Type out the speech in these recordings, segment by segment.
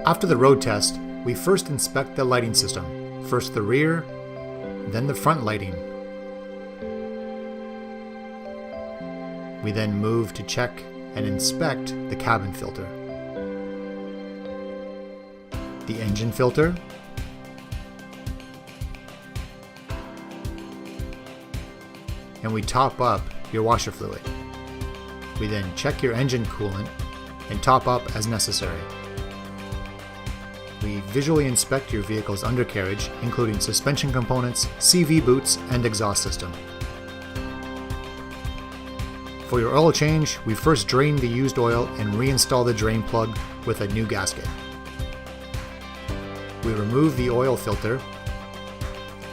After the road test, we first inspect the lighting system. First the rear, then the front lighting. We then move to check and inspect the cabin filter, the engine filter, and we top up your washer fluid. We then check your engine coolant and top up as necessary. We visually inspect your vehicle's undercarriage, including suspension components, CV boots, and exhaust system. For your oil change, we first drain the used oil and reinstall the drain plug with a new gasket. We remove the oil filter,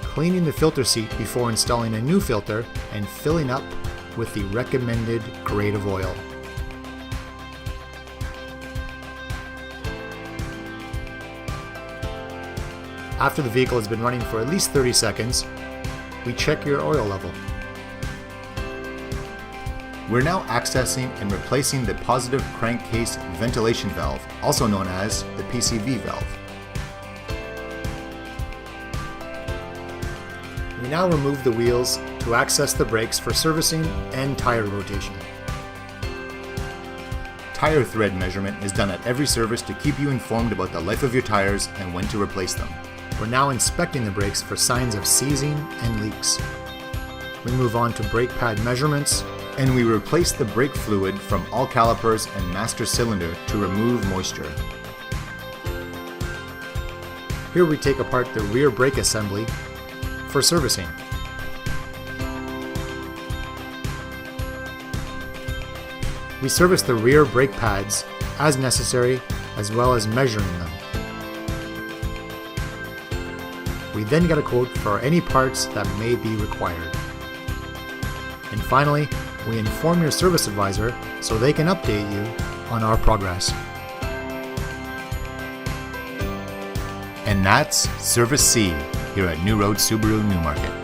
cleaning the filter seat before installing a new filter and filling up with the recommended grade of oil. After the vehicle has been running for at least 30 seconds, we check your oil level. We're now accessing and replacing the positive crankcase ventilation valve, also known as the PCV valve. We now remove the wheels to access the brakes for servicing and tire rotation. Tire thread measurement is done at every service to keep you informed about the life of your tires and when to replace them. We're now inspecting the brakes for signs of seizing and leaks. We move on to brake pad measurements, and we replace the brake fluid from all calipers and master cylinder to remove moisture. Here we take apart the rear brake assembly for servicing. We service the rear brake pads as necessary, as well as measuring them. We then get a quote for any parts that may be required. And finally, we inform your service advisor so they can update you on our progress. And that's Service C here at NewRoads Subaru Newmarket.